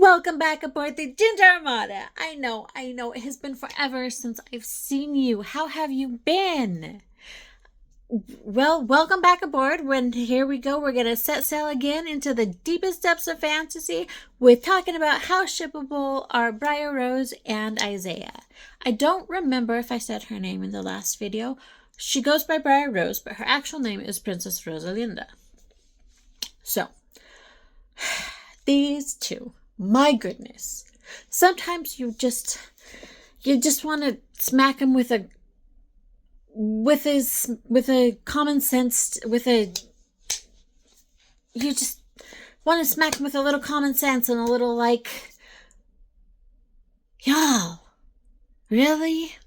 Welcome back aboard the Ginger Armada. I know, it has been forever since I've seen you. How have you been? Well, welcome back aboard. Here we go. We're going to set sail again into the deepest depths of fantasy with talking about how shippable are Briar Rose and Isaiah. I don't remember if I said her name in the last video. She goes by Briar Rose, but her actual name is Princess Rosalinda. So, these two. My goodness. Sometimes you just want to smack him with a common sense, you just want to smack him with a little common sense and a little like, y'all, really?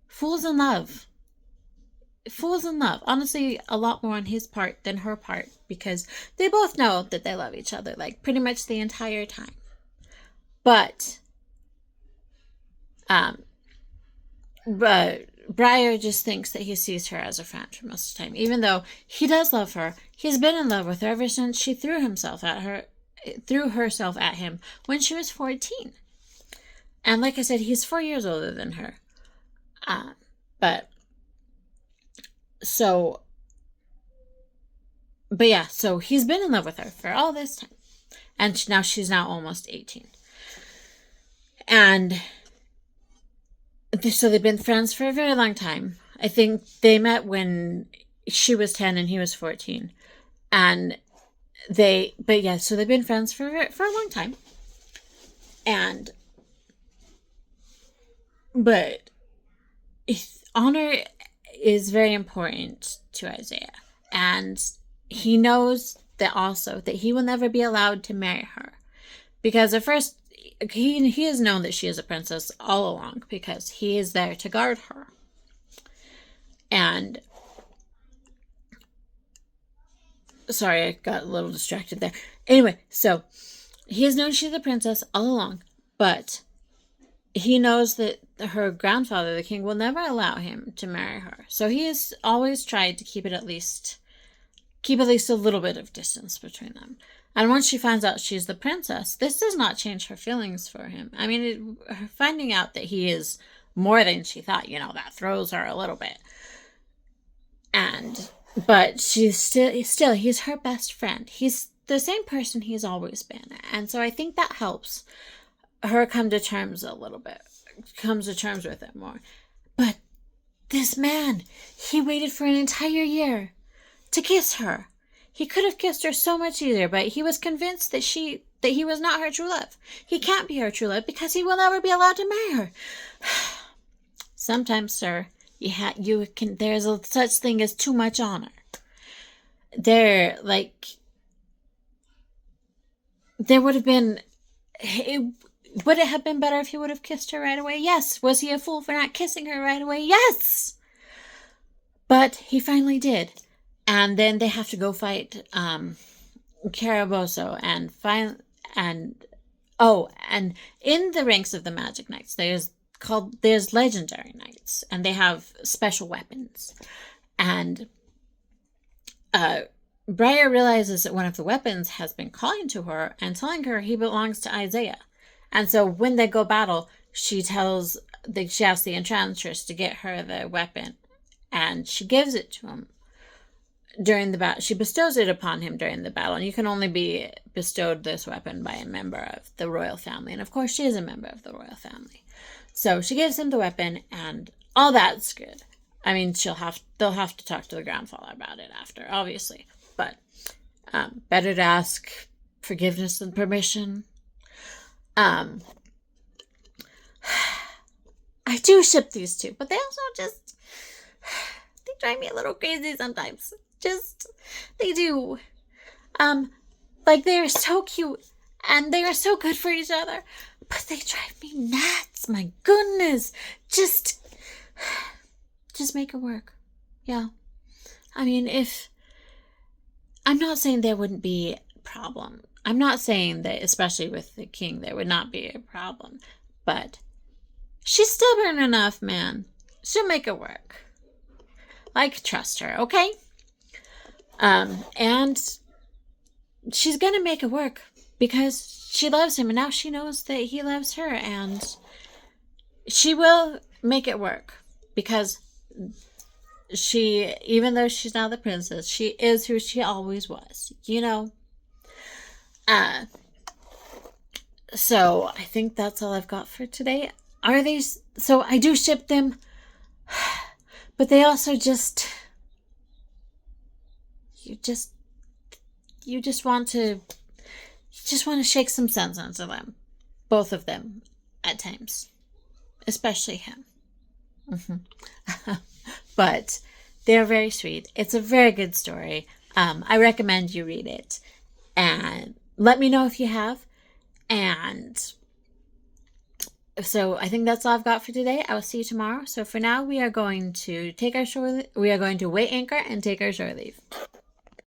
Fools in love. Honestly, a lot more on his part than her part, because they both know that they love each other, like, pretty much the entire time. But Briar just thinks that he sees her as a friend for most of the time, even though he does love her. He's been in love with her ever since she threw herself at him when she was 14. And like I said, he's 4 years older than her. So he's been in love with her for all this time. And now she's almost 18. And so they've been friends for a very long time. I think they met when she was 10 and he was 14. So they've been friends for a long time. But honor is very important to Isaiah, and he knows that he will never be allowed to marry her, because at first he has known that she is a princess all along, because he is there to guard her. And sorry, I got a little distracted there. Anyway, so he has known she's a princess all along, but he knows that her grandfather, the king, will never allow him to marry her. So he has always tried to keep at least a little bit of distance between them. And once she finds out she's the princess, this does not change her feelings for him. I mean, finding out that he is more than she thought, that throws her a little bit. But he's her best friend. He's the same person he's always been. And so I think that helps her come to terms with it more. But this man, he waited for an entire year to kiss her. He could have kissed her so much easier, but he was convinced that he was not her true love. He can't be her true love because he will never be allowed to marry her. Sometimes, sir, there's a such thing as too much honor. Would it have been better if he would have kissed her right away? Yes. Was he a fool for not kissing her right away? Yes. But he finally did. And then they have to go fight Caraboso and in the ranks of the Magic Knights, there's legendary knights, and they have special weapons. And Briar realizes that one of the weapons has been calling to her and telling her he belongs to Isaiah. And so when they go battle, she asks the enchantress to get her the weapon, and she gives it to him during the battle. She bestows it upon him during the battle, and you can only be bestowed this weapon by a member of the royal family. And of course, she is a member of the royal family. So she gives him the weapon, and all that's good. I mean, they'll have to talk to the grandfather about it after, obviously. But better to ask forgiveness than permission. I do ship these two, but they also they drive me a little crazy sometimes. They do. They're so cute, and they are so good for each other, but they drive me nuts. My goodness. Just make it work. Yeah. I mean, I'm not saying there wouldn't be a problem. I'm not saying that, especially with the king, there would not be a problem. But she's stubborn enough, man. She'll make it work. Trust her, okay? And she's gonna make it work. because she loves him, and now she knows that he loves her, and she will make it work, because she, even though she's now the princess, she is who she always was, you know? So I think that's all I've got for today. Are these, so I do ship them, but they also just, you just want to, shake some sense into them. Both of them at times. Especially him. But they're very sweet. It's a very good story. I recommend you read it. And let me know if you have. And so I think that's all I've got for today. I will see you tomorrow. So for now, we are going to weigh anchor and take our shore leave.